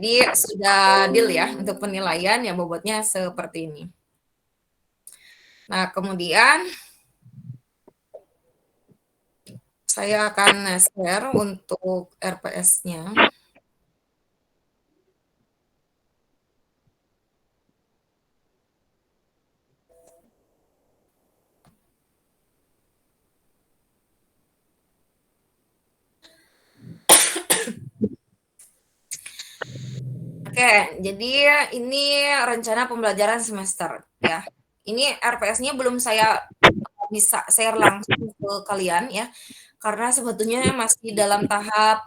Jadi sudah deal ya untuk penilaian yang bobotnya seperti ini. Nah, kemudian saya akan share untuk RPS-nya. Oke, jadi ini rencana pembelajaran semester ya. Ini RPS-nya belum saya bisa share langsung ke kalian ya, karena sebetulnya masih dalam tahap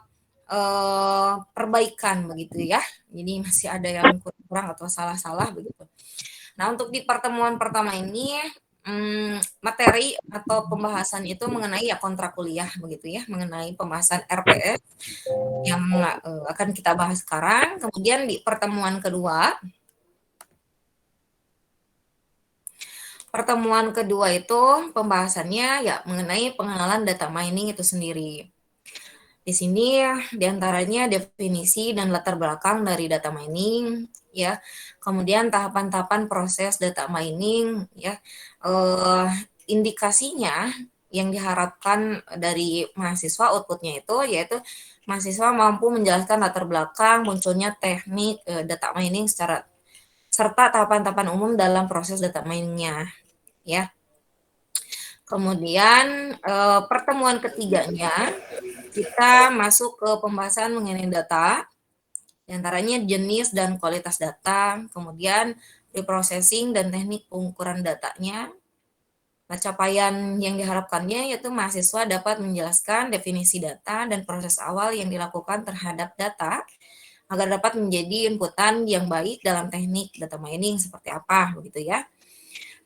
perbaikan begitu ya. Jadi masih ada yang kurang atau salah-salah begitu. Nah, untuk di pertemuan pertama ini materi atau pembahasan itu mengenai ya kontrak kuliah begitu ya, mengenai pembahasan RPS yang akan kita bahas sekarang. Kemudian di pertemuan kedua itu pembahasannya ya mengenai pengenalan data mining itu sendiri. Di sini diantaranya definisi dan latar belakang dari data mining, ya. Kemudian tahapan-tahapan proses data mining, ya. Indikasinya yang diharapkan dari mahasiswa outputnya itu yaitu mahasiswa mampu menjelaskan latar belakang munculnya teknik data mining serta tahapan-tahapan umum dalam proses data miningnya, ya. Kemudian pertemuan ketiganya kita masuk ke pembahasan mengenai data, diantaranya jenis dan kualitas data, kemudian reprocessing dan teknik pengukuran datanya. Nah, capaian yang diharapkannya yaitu mahasiswa dapat menjelaskan definisi data dan proses awal yang dilakukan terhadap data agar dapat menjadi inputan yang baik dalam teknik data mining seperti apa, begitu ya.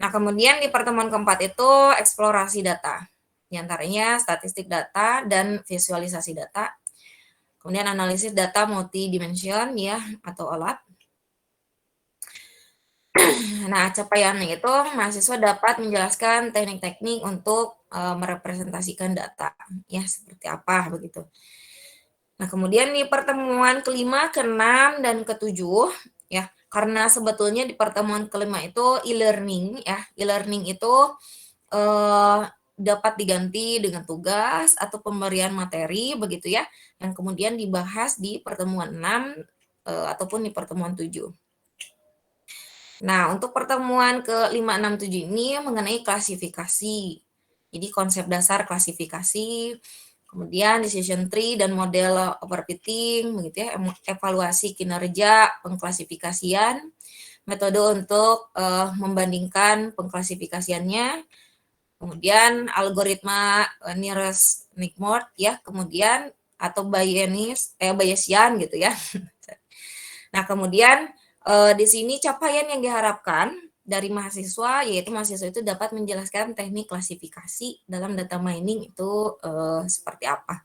Nah, kemudian di pertemuan keempat itu eksplorasi data, diantaranya statistik data dan visualisasi data. Kemudian analisis data multidimension ya atau OLAP. Nah, capaiannya itu mahasiswa dapat menjelaskan teknik-teknik untuk merepresentasikan data ya seperti apa begitu. Nah, kemudian di pertemuan kelima, keenam dan ketujuh ya, karena sebetulnya di pertemuan kelima itu e-learning ya. E-learning itu eh, dapat diganti dengan tugas atau pemberian materi begitu ya, yang kemudian dibahas di pertemuan 6 ataupun di pertemuan 7. Nah, untuk pertemuan ke 5, 6, 7 ini mengenai klasifikasi. Jadi konsep dasar klasifikasi, kemudian decision tree dan model overfitting, begitu ya, evaluasi kinerja pengklasifikasian, metode untuk membandingkan pengklasifikasiannya, kemudian algoritma nearest neighbor ya, kemudian atau Bayesian gitu ya. Nah, kemudian di sini capaian yang diharapkan dari mahasiswa yaitu mahasiswa itu dapat menjelaskan teknik klasifikasi dalam data mining itu seperti apa.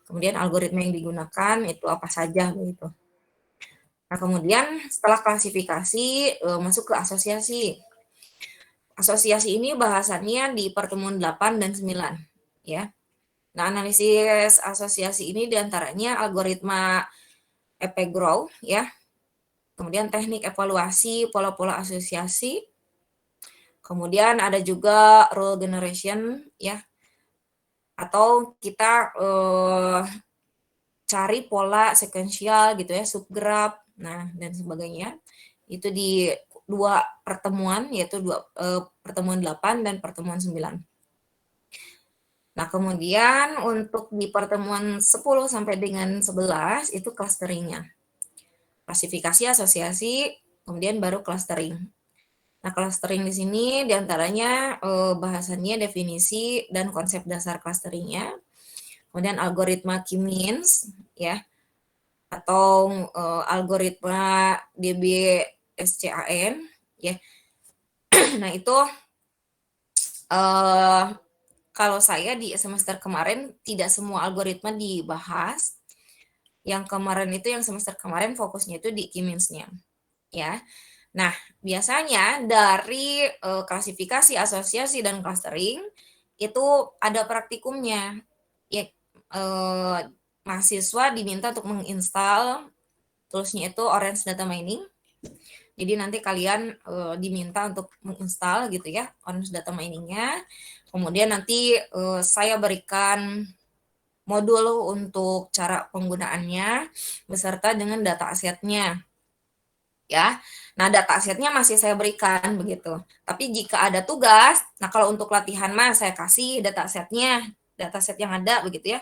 Kemudian algoritma yang digunakan itu apa saja begitu. Nah, kemudian setelah klasifikasi masuk ke asosiasi. Asosiasi ini bahasannya di pertemuan 8 dan 9 ya. Nah, analisis asosiasi ini diantaranya algoritma Epgrow ya, kemudian teknik evaluasi pola-pola asosiasi, kemudian ada juga rule generation ya, atau kita cari pola sekuensial gitu ya, subgraph, nah dan sebagainya. Itu di dua pertemuan, yaitu pertemuan 8 dan pertemuan 9. Nah, kemudian untuk di pertemuan 10 sampai dengan 11 itu clusteringnya. Klasifikasi, asosiasi, kemudian baru clustering. Nah, clustering di sini diantaranya bahasannya definisi dan konsep dasar clusteringnya, kemudian algoritma K-means ya, atau algoritma DBSCAN ya. Nah, itu kalau saya di semester kemarin tidak semua algoritma dibahas. Yang kemarin itu yang semester kemarin fokusnya itu di K-means-nya ya. Nah, biasanya dari klasifikasi, asosiasi, dan clustering itu ada praktikumnya. Ya, mahasiswa diminta untuk menginstal toolsnya itu Orange Data Mining. Jadi nanti kalian diminta untuk menginstal gitu ya Orange Data Mining-nya. Kemudian nanti saya berikan modul untuk cara penggunaannya beserta dengan data asetnya ya. Nah, data asetnya masih saya berikan begitu. Tapi jika ada tugas, nah kalau untuk latihan mah saya kasih data asetnya, data set yang ada begitu ya.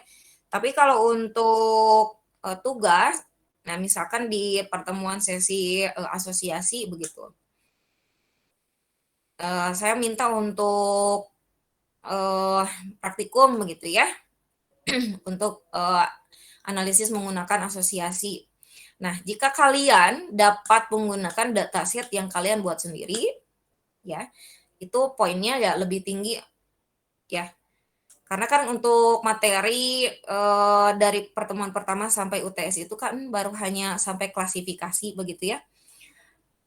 Tapi kalau untuk tugas, nah misalkan di pertemuan sesi asosiasi begitu, saya minta untuk uh, praktikum begitu ya, untuk analisis menggunakan asosiasi. Nah, jika kalian dapat menggunakan dataset yang kalian buat sendiri, ya, itu poinnya ya lebih tinggi, ya. Karena kan untuk materi dari pertemuan pertama sampai UTS itu kan baru hanya sampai klasifikasi begitu ya.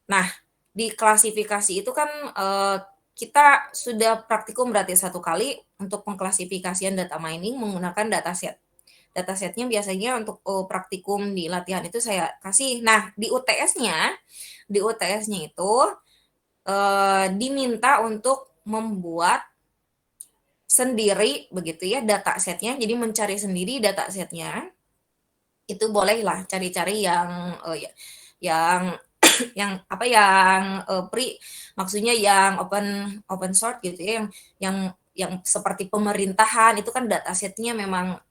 Nah, di klasifikasi itu kan kita sudah praktikum berarti 1 kali untuk pengklasifikasian data mining menggunakan dataset. Datasetnya biasanya untuk praktikum di latihan itu saya kasih. Nah, di UTS-nya itu diminta untuk membuat sendiri begitu ya datasetnya. Jadi mencari sendiri datasetnya. Itu bolehlah cari-cari yang yang yang apa yang free, maksudnya yang open source gitu ya, yang seperti pemerintahan itu kan datasetnya memang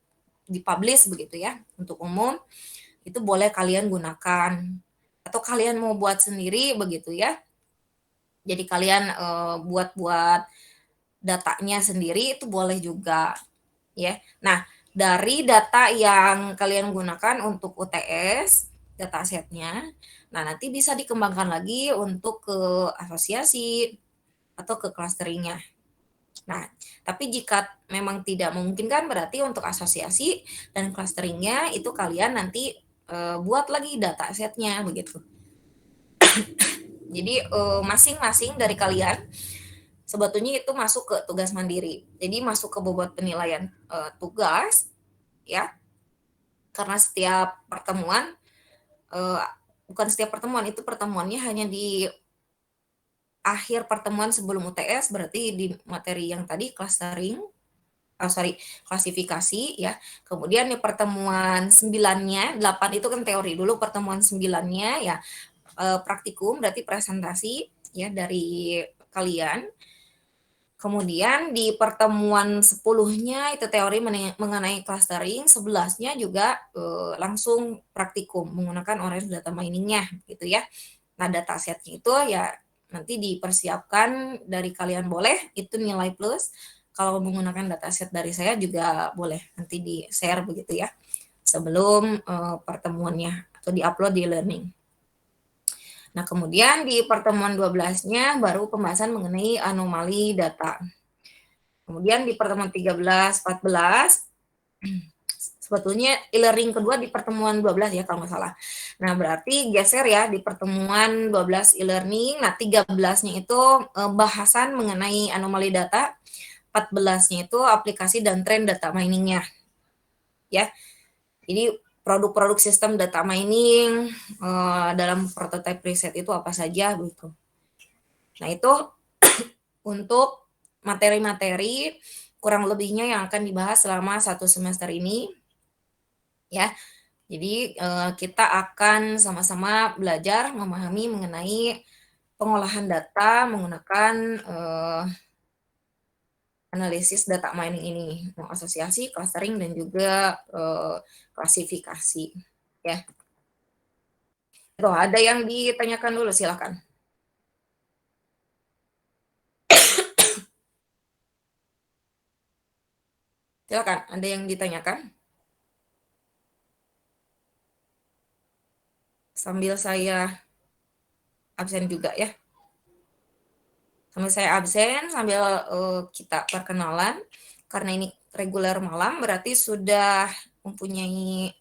dipublish begitu ya untuk umum, itu boleh kalian gunakan atau kalian mau buat sendiri begitu ya. Jadi kalian buat-buat datanya sendiri itu boleh juga ya. Nah, dari data yang kalian gunakan untuk UTS, datasetnya, nah nanti bisa dikembangkan lagi untuk ke asosiasi atau ke clusteringnya. Nah, tapi jika memang tidak memungkinkan berarti untuk asosiasi dan clusteringnya itu kalian nanti buat lagi datasetnya begitu. Jadi masing-masing dari kalian sebetulnya itu masuk ke tugas mandiri. Jadi masuk ke bobot penilaian tugas ya. Karena setiap pertemuan eh, bukan setiap pertemuan, itu pertemuannya hanya di akhir pertemuan sebelum UTS, berarti di materi yang tadi clustering, klasifikasi ya. Kemudian di pertemuan 9-nya, 8 itu kan teori dulu, pertemuan 9-nya ya praktikum, berarti presentasi ya dari kalian. Kemudian di pertemuan 10-nya itu teori mengenai clustering, 11-nya juga langsung praktikum menggunakan Orange Data Mining-nya gitu ya. Nah, datasetnya itu ya nanti dipersiapkan dari kalian boleh, itu nilai plus. Kalau menggunakan dataset dari saya juga boleh nanti di-share begitu ya sebelum pertemuannya atau di-upload di learning. Nah, kemudian di pertemuan 12-nya baru pembahasan mengenai anomali data. Kemudian di pertemuan 13, 14, sebetulnya e-learning kedua di pertemuan 12 ya kalau nggak salah. Nah, berarti geser ya di pertemuan 12 e-learning. Nah, 13-nya itu bahasan mengenai anomali data, 14-nya itu aplikasi dan tren data mining-nya. Ya. Jadi produk-produk sistem data mining dalam prototype preset itu apa saja begitu. Nah, itu untuk materi-materi kurang lebihnya yang akan dibahas selama 1 semester ini ya. Jadi kita akan sama-sama belajar memahami mengenai pengolahan data menggunakan analisis data mining ini, asosiasi, clustering dan juga klasifikasi ya. Tuh, ada yang ditanyakan dulu silakan. Silakan, ada yang ditanyakan? Sambil saya absen juga ya. Sambil saya absen, sambil kita perkenalan. Karena ini reguler malam, berarti sudah mempunyai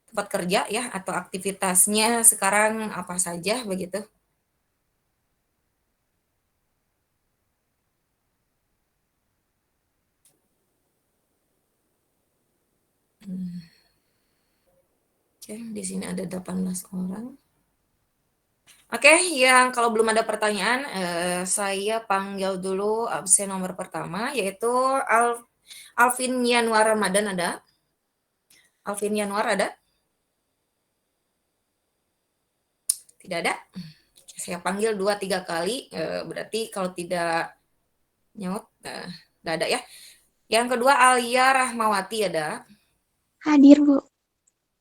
tempat kerja ya, atau aktivitasnya sekarang apa saja begitu. Oke, di sini ada 18 orang. Oke, yang kalau belum ada pertanyaan, saya panggil dulu absen nomor pertama, yaitu Alvin Yanuar Ramadan ada? Alvin Yanuar ada? Tidak ada? Saya panggil 2-3 kali, berarti kalau tidak nyaut, nggak ada ya. Yang kedua Alia Rahmawati ada? Hadir, Bu.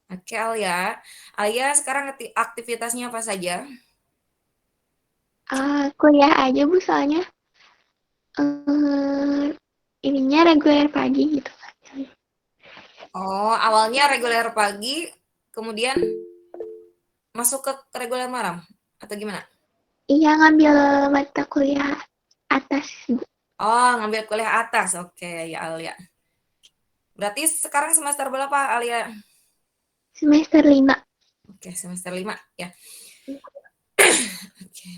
Oke, Alia. Alia sekarang aktivitasnya apa saja? Kuliah aja, Bu, soalnya ininya reguler pagi gitu. Oh, awalnya reguler pagi, kemudian masuk ke reguler malam, atau gimana? Iya, ngambil mata kuliah atas, Bu. Oh, ngambil kuliah atas. Oke, ya Alia. Berarti sekarang semester berapa, Alia? Semester 5. Oke, semester 5 ya. Oke.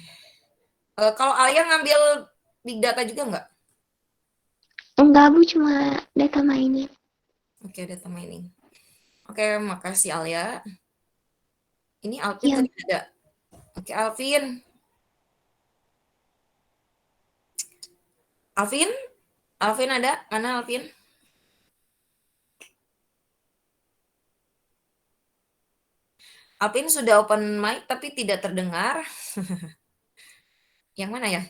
Kalau Alia ngambil big data juga nggak? Enggak, Bu, cuma data mining. Oke, data mining. Oke, makasih Alia. Ini Alvin Iya. tadi ada. Oke, Alvin. Alvin? Alvin ada? Mana Alvin? Alvin sudah open mic tapi tidak terdengar. Yang mana ya?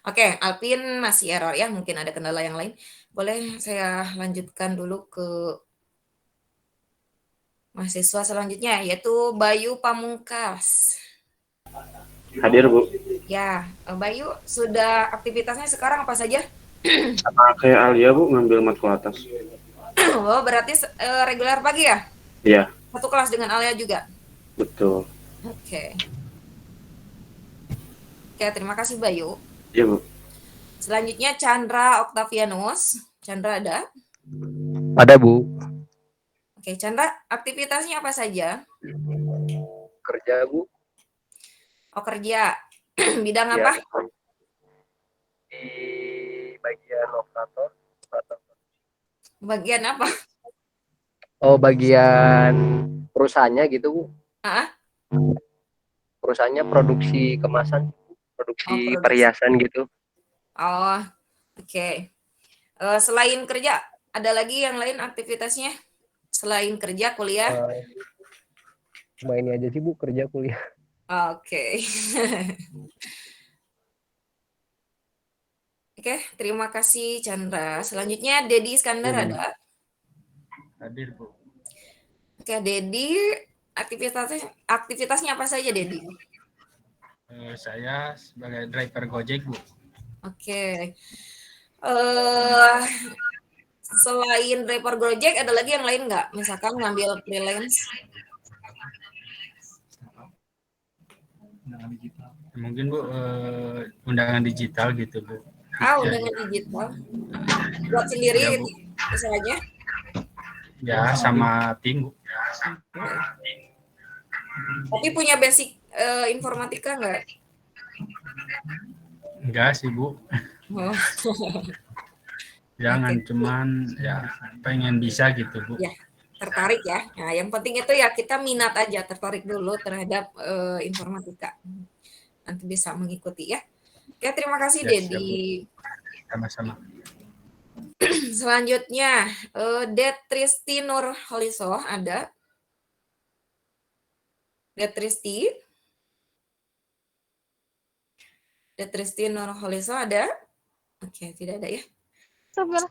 Oke, Alvin masih error ya, mungkin ada kendala yang lain. Boleh saya lanjutkan dulu ke mahasiswa selanjutnya, yaitu Bayu Pamungkas. Hadir, Bu. Ya, Bayu, sudah aktivitasnya sekarang apa saja? Sama kayak Alia, Bu, ngambil matkul atas. Oh, berarti reguler pagi ya? Iya. Satu kelas dengan Alia juga? Betul. Oke. Oke, terima kasih Bayu. Iya, Bu. Selanjutnya Chandra Octavianus. Chandra ada? Ada, Bu. Oke, Chandra, aktivitasnya apa saja? Kerja, Bu. Oh, kerja. Bidang Ya. apa? Di bagian operator. Bagian apa? Oh, bagian perusahaannya gitu, Bu. Ah? Perusahaannya produksi kemasan, produksi produksi. perhiasan gitu. Oh, oke. Selain kerja, ada lagi yang lain aktivitasnya? Selain kerja, kuliah? Cuma ini aja sih, Bu, kerja kuliah. Oke. Oke, terima kasih Chandra. Selanjutnya Dedi Iskandar ada? Hadir, Bu. Oke, Dedi, aktivitasnya apa saja, Dedi? Saya sebagai driver Gojek, Bu. Oke. Selain driver Gojek, ada lagi yang lain nggak? Misalkan ngambil freelance? Mungkin, Bu, undangan digital gitu, Bu. Undangan digital. Buat sendiri Ya, Bu. usahanya? Ya, sama tim, Bu. Tapi punya basic informatika nggak? Enggak sih, Bu. Oh. Jangan, cuman ya pengen bisa gitu, Bu. Ya, tertarik ya. Nah, yang penting itu ya kita minat aja, tertarik dulu terhadap informatika. Nanti bisa mengikuti ya. Oke, terima kasih, Ya, Dedi. Sama-sama. Selanjutnya, Detristi Nurholiso ada? Detristi Nurholiso ada? Oke, tidak ada ya.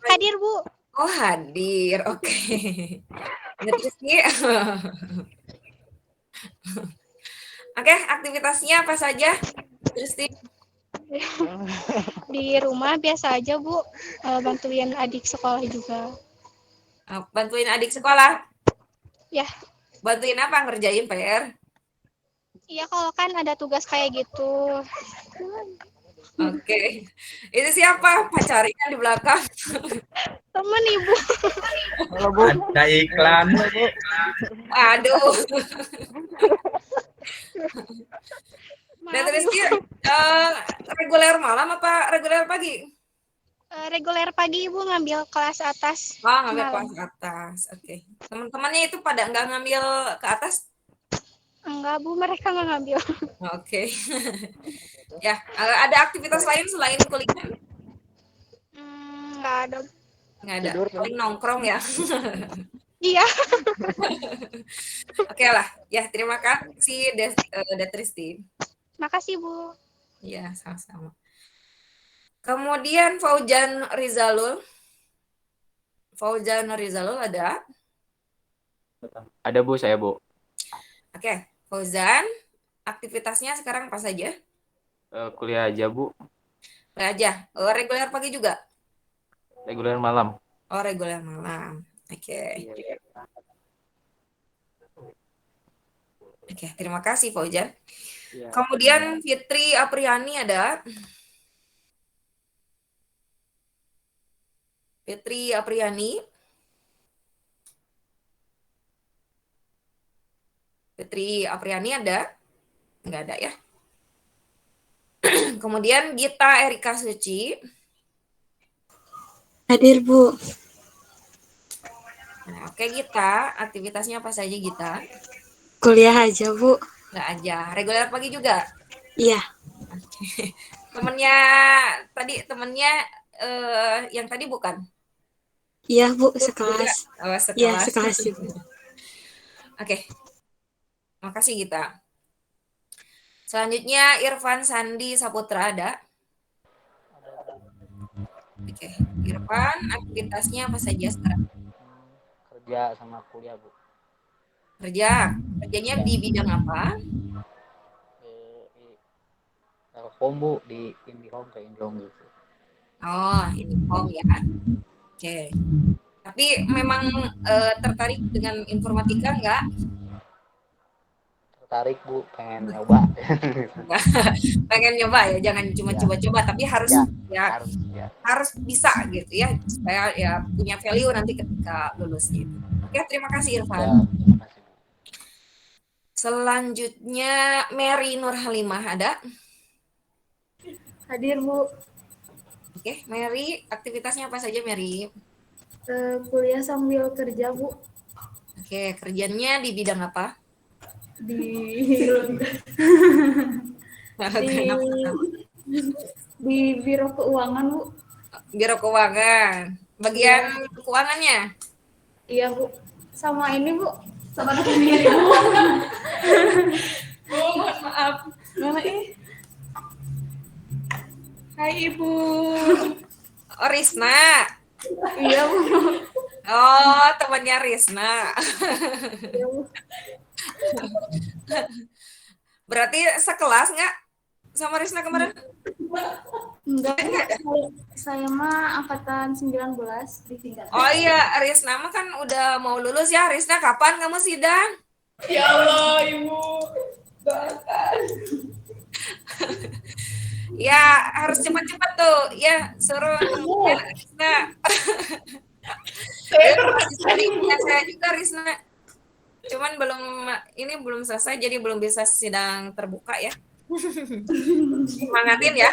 Hadir, Bu. Oh, hadir. Oke. Detristi. Oke, aktivitasnya apa saja, Detristi? Di rumah biasa aja, Bu. Bantuin adik sekolah juga. Bantuin adik sekolah? Ya. Bantuin apa? Ngerjain PR? Iya, kalau kan ada tugas kayak gitu. Oke. Itu siapa? Pacarnya di belakang? Temen Ibu. Ada iklan. Aduh. Dan Rizky, reguler malam apa reguler pagi? Reguler pagi Ibu ngambil kelas atas. Oh, ngambil Malam. kelas atas. Oke. Teman-temannya itu pada nggak ngambil ke atas? Enggak Bu, mereka nggak ngambil. Oke. Ya, ada aktivitas lain selain kuliah? Nggak ada. Nggak ada. Tidur, Paling nongkrong ya. Iya. Oke lah. Ya, terima kasih Detristi. Makasih Bu. Ya, sama-sama. Kemudian Fauzan Rizalul. Fauzan Rizalul ada? Ada Bu, saya Bu. Oke, Fauzan, aktivitasnya sekarang apa saja? Kuliah aja Bu, Kuliah aja. Reguler pagi juga? reguler malam. Oh, reguler malam. Oke. Oke, terima kasih Fauzan. Iya. Kemudian Fitri Apriani ada? Fitri Apriani. Fitri Apriani ada? Enggak ada ya. Kemudian Gita Erika Suci. Hadir, Bu. Nah, oke Gita, aktivitasnya apa saja Gita? Kuliah aja, Bu. Enggak aja. Reguler pagi juga? Iya. Oke. Temennya yang tadi bukan? Iya, Bu, sekelas. Oh, sekelas. Iya, sekelas juga. Oke. Makasih Gita. Selanjutnya Irfan Sandi Saputra ada? Oke. Irfan, aktivitasnya apa saja sekarang? Kerja sama kuliah Bu. Kerjanya di bidang apa? Telkom Bu di IndiHome kayak IndiHome gitu. Oh, ini home ya. Oke. Tapi memang tertarik dengan informatika enggak? Tertarik Bu, pengen nyoba. Pengen nyoba ya, jangan cuma coba-coba, tapi harus harus bisa gitu ya, supaya ya punya value nanti ketika lulus gitu. Oke, terima kasih Irfan. Ya, terima kasih Bu. Selanjutnya Mary Nur Halimah ada? Hadir Bu. Oke, Mary, aktivitasnya apa saja Mary? Kuliah sambil kerja Bu. Oke, kerjanya di bidang apa? Di Biro Keuangan Bu. Biro Keuangan. Bagian keuangannya? Iya Bu. Sama ini Bu. Sama sendiri Bu. Bu, mohon maaf. Mana ini? Hai Ibu. Oh, Risna. Iya Bu. Oh, temannya Risna. Iya Bu. Berarti sekelas nggak sama Risna kemarin? Enggak, saya mah angkatan 19 ditinggal. Oh iya, Risna mah kan udah mau lulus ya. Risna, kapan kamu sidang? Ya Allah, Ibu. Doakan. Ya, harus cepat-cepat tuh. Ya, suruh ya, Risna. Saya juga Risna. Cuman belum selesai, jadi belum bisa sidang terbuka ya. Semangatin ya.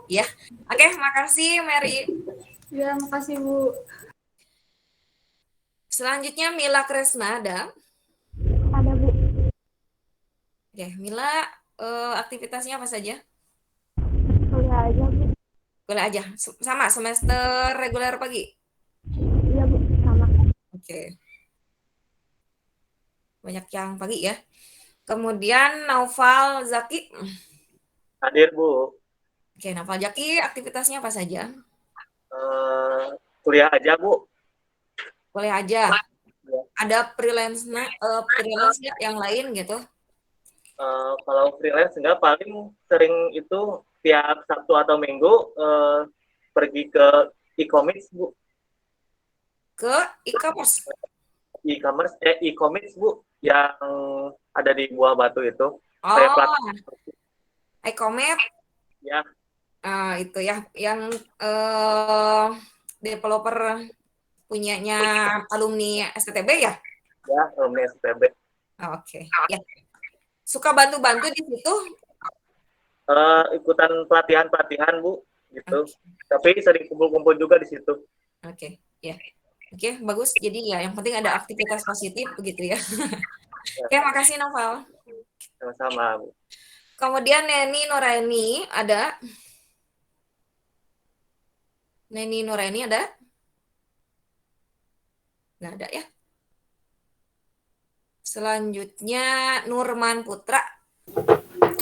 Ya, oke, makasih Mary. Ya, makasih Bu. Selanjutnya Mila Kresna ada? Ada Bu. Oke, Mila, aktivitasnya apa saja? Kuliah aja Bu. Kuliah aja, sama semester reguler pagi? Iya Bu, sama. Oke. Banyak yang pagi ya. Kemudian Naufal Zaki. Hadir Bu. Oke, Naufal Zaki, aktivitasnya apa saja? Kuliah aja Bu. Kuliah aja. Ada freelance nggak yang lain gitu? Kalau freelance enggak, paling sering itu tiap Sabtu atau Minggu pergi ke e-commerce Bu. Ke e-commerce? E-commerce Bu, yang ada di Buah Batu itu. Oh, e-commerce? Ya. Itu ya, yang developer punyanya alumni STTB ya? Ya, alumni STTB. Oke. Ya. Suka bantu-bantu di situ? ikutan pelatihan Bu, gitu. Oke. Tapi sering kumpul-kumpul juga di situ. Oke, ya. Oke, bagus. Jadi ya yang penting ada aktivitas positif begitu ya. Oke, makasih Noval. Sama-sama Bu. Kemudian Neni Nuraini ada? Neni Nuraini ada? Nggak ada ya. Selanjutnya Nurman Putra.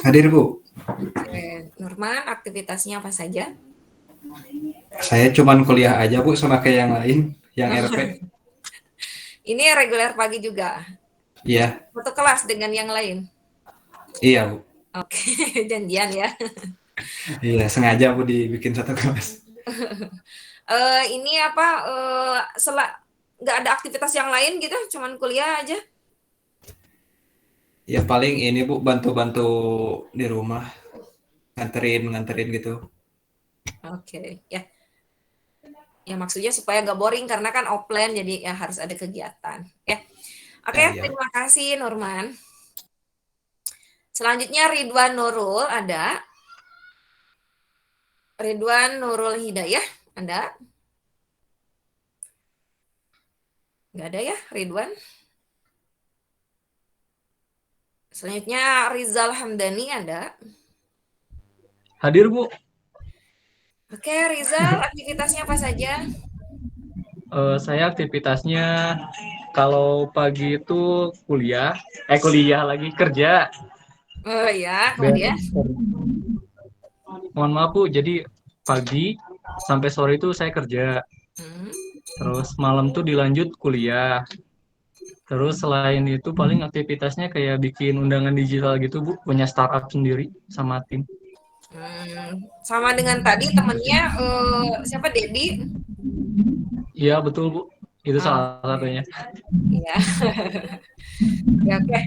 Hadir, Bu. Oke, Nurman, aktivitasnya apa saja? Saya cuman kuliah aja, Bu, sama kayak yang lain, yang RP. Ini reguler pagi juga. Iya, Satu kelas dengan yang lain. iya, Bu. Oke, janjian ya. Iya, sengaja Bu dibikin satu kelas. Ini apa? Nggak ada aktivitas yang lain gitu, cuman kuliah aja. Ya paling ini Bu, bantu-bantu di rumah, nganterin gitu. Oke, ya. Ya maksudnya supaya nggak boring karena kan offline jadi ya harus ada kegiatan. Ya. Oke, Iya. terima kasih Nurman. Selanjutnya Ridwan Nurul ada. Ridwan Nurul Hidayah ada? Nggak ada ya Ridwan? Selanjutnya Rizal Hamdani ada. Hadir, Bu. Oke, Rizal, aktivitasnya apa saja? Saya aktivitasnya kalau pagi itu kuliah lagi kerja. Oh ya, kemudian? Mohon maaf Bu, jadi pagi sampai sore itu saya kerja. Terus malam tuh dilanjut kuliah. Terus selain itu paling aktivitasnya kayak bikin undangan digital gitu Bu, punya startup sendiri sama tim. Sama dengan tadi temennya siapa Dedi? Iya betul Bu, itu salah satunya. Iya. Ya, oke,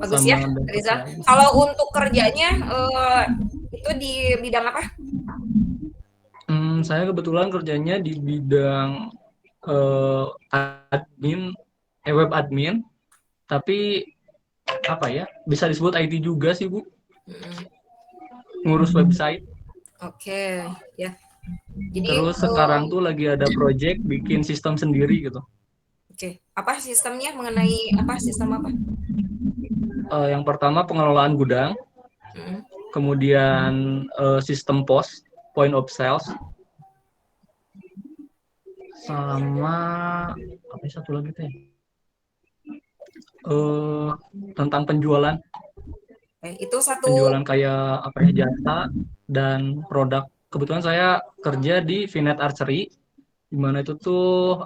bagus Sama ya Rizal. Kalau untuk kerjanya itu di bidang apa? Saya kebetulan kerjanya di bidang web admin, tapi apa ya, bisa disebut IT juga sih Bu. Ngurus website. Oke, ya. Jadi terus sekarang tuh lagi ada project bikin sistem sendiri gitu. Oke, apa sistemnya, mengenai apa, sistem apa? Yang pertama pengelolaan gudang, kemudian sistem pos, point of sales, sama apa satu lagi teh? Tentang penjualan. Itu satu. Penjualan kayak apa ya, jasa dan produk. Kebetulan saya kerja di Vinet Archery, di mana itu tuh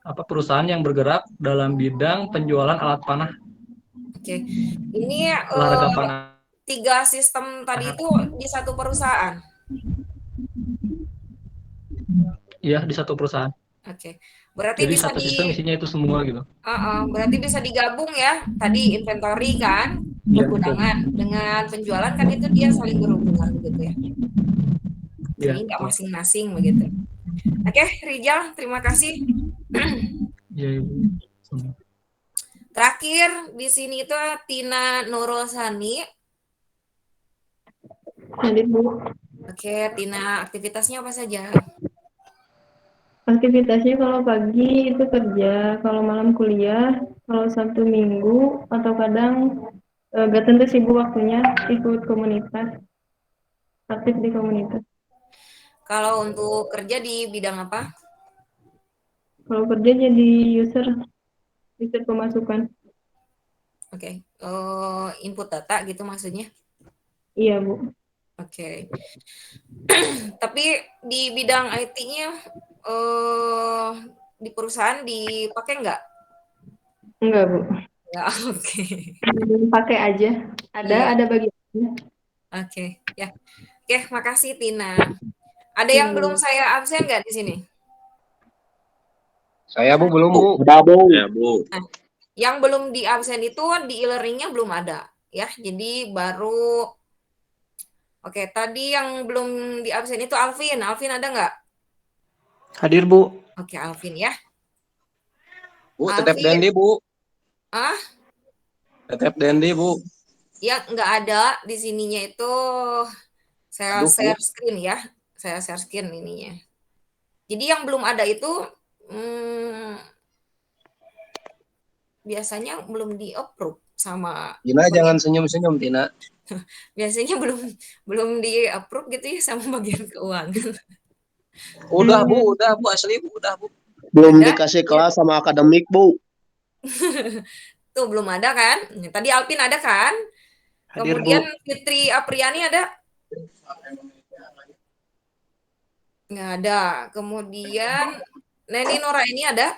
perusahaan yang bergerak dalam bidang penjualan alat panah. Oke, ini olahraga panah. 3 sistem tadi itu di satu perusahaan? Iya, di satu perusahaan. Oke, berarti jadi bisa satu sistem isinya itu semua gitu. Berarti bisa digabung ya, tadi inventory kan, pergudangan dengan penjualan kan, itu dia saling berhubungan begitu ya. Jadi nggak masing-masing begitu. Oke, Rizal, terima kasih. Iya, Ibu. Terakhir di sini itu Tina Nurul Sani. Hadir Bu. Oke, Tina, aktivitasnya apa saja? Aktivitasnya kalau pagi itu kerja, kalau malam kuliah, kalau Sabtu Minggu atau kadang gak tentu sih Bu waktunya, ikut komunitas, aktif di komunitas. Kalau untuk kerja di bidang apa? Kalau kerja jadi user pemasukan. Oke, input data gitu maksudnya? Iya Bu. Oke. Tapi di bidang IT-nya di perusahaan dipakai nggak? Enggak Bu. Ya, oke. Pakai aja. Ada bagiannya. Oke, ya. Oke, makasih Tina. Ada yang belum saya absen nggak di sini? Saya Bu belum Bu. Udah Bu. Ya Bu. Nah, yang belum di absen itu di e-learningnya belum ada ya. Jadi baru. Oke, tadi yang belum di absen itu Alvin. Alvin ada nggak? Hadir Bu. Oke, Alvin ya. Bu, tetap Dendi Bu. Ah? Tetap Dendi Bu. Ya, nggak ada di sininya itu saya Aduh, Bu. share screen ya. Saya share screen ininya. Jadi yang belum ada itu biasanya belum di-approve sama Tina jangan senyum-senyum, Tina. biasanya belum di-approve gitu ya sama bagian keuangan. Udah, Bu, asli, Bu, udah, Bu. Belum Ada? dikasih kelas sama akademik, Bu. Tuh belum ada kan? Tadi Alpin ada kan? Hadir, Kemudian Bu. Fitri Apriani ada? Nggak ada. Kemudian Neni Nora ini ada?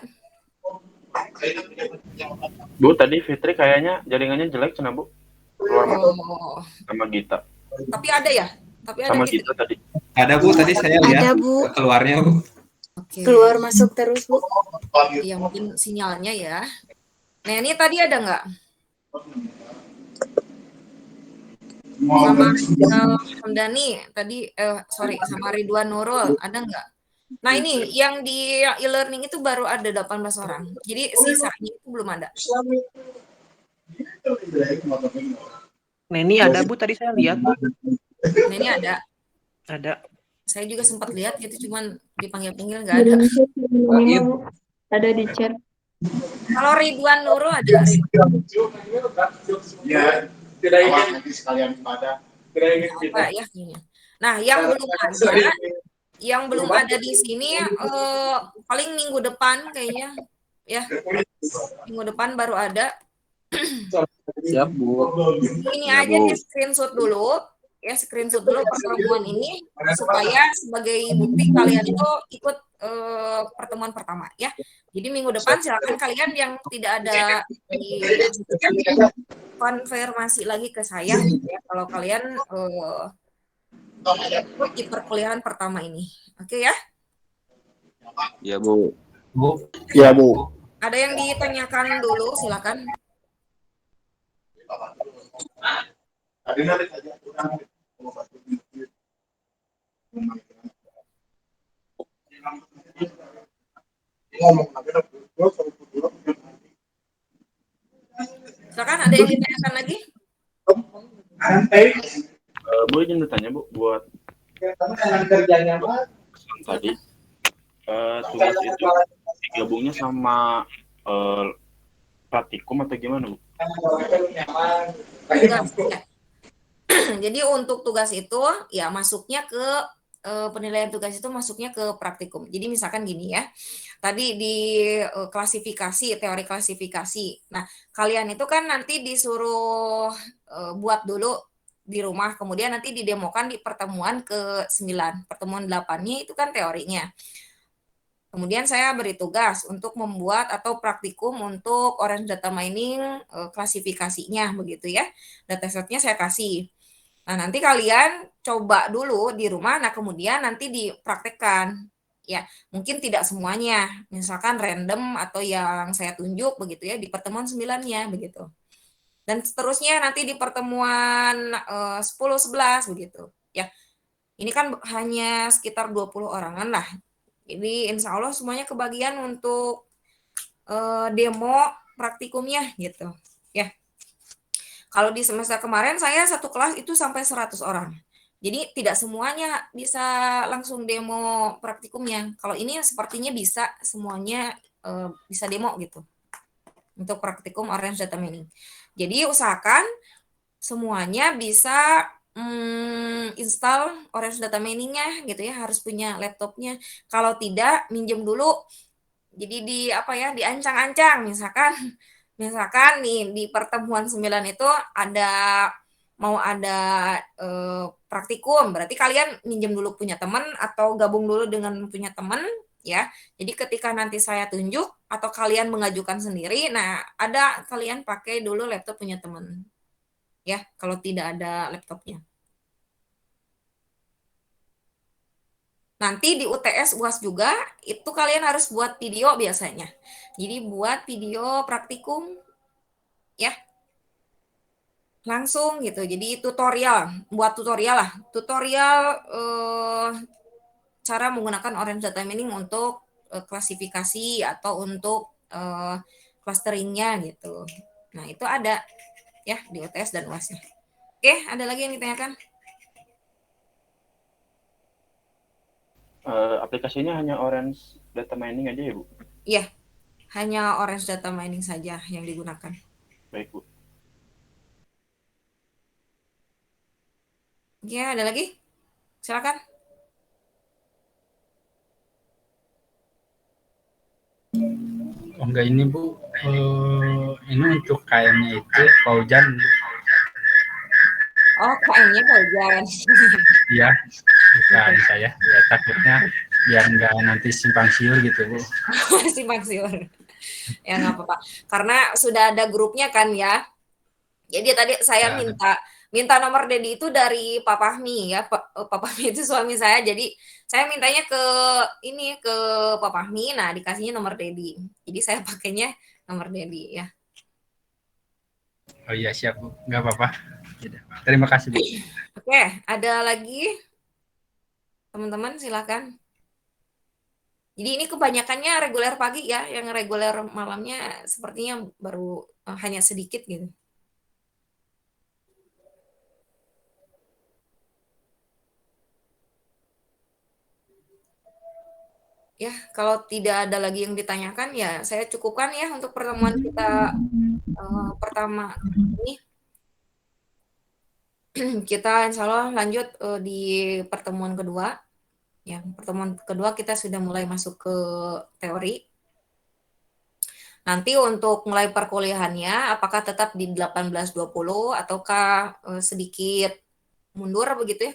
Bu, tadi Fitri kayaknya jaringannya jelek, cina Bu. Keluar masuk Oh, sama Gita. tapi ada ya? Tapi ada Sama gitu. Gita tadi. Ada Bu, tadi saya lihat Ada, Bu. keluarnya Bu. Oke. Keluar masuk terus, Bu. Ya mungkin sinyalnya ya. Neni tadi ada nggak? Sama Hamdani tadi, sorry, sama Ridwan Nurul ada nggak? Nah ini yang di e-learning itu baru ada 18 orang. Jadi sisanya itu belum ada. Neni ada, Bu, tadi saya lihat, Bu. Neni ada. Ada. Saya juga sempat lihat gitu, cuman dipanggil-panggil nggak ada. Ada di chat. Kalau Ridwan Nurul ada. Ya, tidak ingin sekalian pada. Tidak ingin Apa ya? Nah, yang belum ada di sini paling minggu depan kayaknya ya. Minggu depan baru ada. Siap, Bu. Ini Ya, aja Bu. di screenshot dulu. Ya, screenshot dulu pertemuan ini supaya sebagai bukti kalian itu ikut pertemuan pertama ya. Jadi minggu depan silakan kalian yang tidak ada di konfirmasi lagi ke saya ya, kalau kalian ikut di perkuliahan pertama ini. Oke ya? Ya, Bu. Bu. Ya, Bu. Ada yang ditanyakan dulu silakan. Silakan, ada yang ditanyakan lagi? Bu izin bertanya Bu, buat tadi tugas itu digabungnya sama praktikum atau gimana Bu? Tugas, ya. Jadi untuk tugas itu ya masuknya ke penilaian tugas itu masuknya ke praktikum. Jadi misalkan gini ya, tadi di klasifikasi, teori klasifikasi. Nah, kalian itu kan nanti disuruh buat dulu di rumah, kemudian nanti didemokan di pertemuan ke-9. Pertemuan 8-nya itu kan teorinya. Kemudian saya beri tugas untuk membuat atau praktikum untuk Orange Data Mining klasifikasinya begitu ya. Datasetnya saya kasih. Nah, nanti kalian coba dulu di rumah, nah kemudian nanti dipraktekkan. Ya, mungkin tidak semuanya, misalkan random atau yang saya tunjuk begitu ya di pertemuan 9-nya begitu. Dan seterusnya nanti di pertemuan 10-11 begitu. Ya, ini kan hanya sekitar 20 orangan lah. Jadi insya Allah semuanya kebagian untuk demo praktikumnya gitu. Ya. Kalau di semester kemarin saya satu kelas itu sampai 100 orang. Jadi tidak semuanya bisa langsung demo praktikumnya. Kalau ini sepertinya bisa semuanya bisa demo gitu. Untuk praktikum Orange Data Mining. Jadi usahakan semuanya bisa install Orange Data Mining-nya gitu ya, harus punya laptopnya. Kalau tidak, minjem dulu. Jadi diancang-ancang misalkan nih di pertemuan 9 itu mau ada praktikum, berarti kalian minjem dulu punya teman atau gabung dulu dengan punya teman ya. Jadi ketika nanti saya tunjuk atau kalian mengajukan sendiri, nah ada kalian pakai dulu laptop punya teman. Ya, kalau tidak ada laptopnya. Nanti di UTS UAS juga, itu kalian harus buat video biasanya. Jadi buat video praktikum, ya. Langsung gitu, jadi buat tutorial lah. Tutorial cara menggunakan Orange Data Mining untuk klasifikasi atau untuk clusteringnya gitu. Nah itu ada ya di UTS dan UAS-nya. Oke, ada lagi yang ditanyakan? Aplikasinya hanya Orange Data Mining aja ya, Bu? Iya, hanya Orange Data Mining saja yang digunakan. Baik, Bu. Oke, ada lagi? Silakan. Oh enggak ini Bu, ini untuk KM-nya itu Paujan. Oh, KM-nya Paujan. Iya, bukan saya. Ya takutnya biar enggak nanti simpang siur gitu Bu. Simpang siur. Ya nggak apa-apa. Karena sudah ada grupnya kan ya. Jadi tadi saya minta nomor Dedi itu dari Pak Fahmi ya. Pak Fahmi itu suami saya. Jadi saya mintanya ke Pak Fahmi. Nah, dikasihnya nomor Dedi. Jadi saya pakainya nomor Dedi ya. Oh iya siap Bu, nggak apa-apa. Terima kasih Bu. Oke, ada lagi teman-teman silakan. Jadi ini kebanyakannya reguler pagi ya, yang reguler malamnya sepertinya baru hanya sedikit gitu. Ya, kalau tidak ada lagi yang ditanyakan ya saya cukupkan ya untuk pertemuan kita pertama ini. Kita insya Allah lanjut di pertemuan kedua. Ya, pertemuan kedua kita sudah mulai masuk ke teori. Nanti untuk mulai perkuliahannya, apakah tetap di 18.20 ataukah sedikit mundur begitu ya?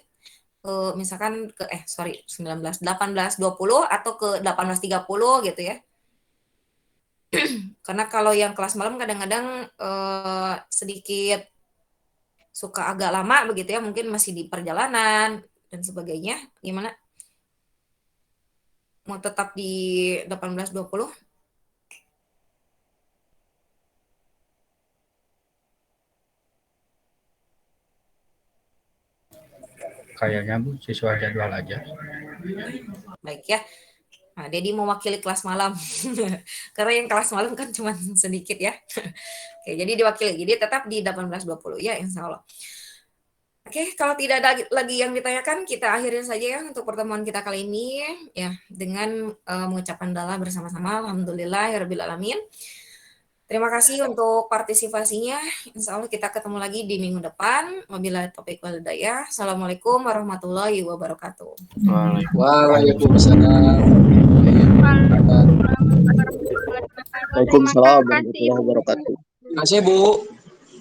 Misalkan ke 18.20 atau ke 18.30 gitu ya. Karena kalau yang kelas malam kadang-kadang sedikit suka agak lama begitu ya, mungkin masih di perjalanan dan sebagainya. Gimana? Mau tetap di 18.20? Kayaknya Bu sesuai jadwal aja. Baik ya. Nah, Dedi mewakili kelas malam. Karena yang kelas malam kan cuma sedikit ya. Oke, jadi diwakili. Jadi tetap di 18.20 ya insya Allah. Oke, kalau tidak ada lagi yang ditanyakan, kita akhirin saja ya untuk pertemuan kita kali ini ya dengan mengucapkan doa bersama-sama. Alhamdulillahirabbil alamin. Terima kasih untuk partisipasinya. Insya Allah kita ketemu lagi di minggu depan. Wabillahi taufiq wal hidayah. Assalamualaikum warahmatullahi wabarakatuh. Waalaikumsalam. Waalaikumsalam warahmatullahi wabarakatuh. Terima kasih Bu.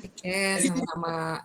Oke, sama-sama.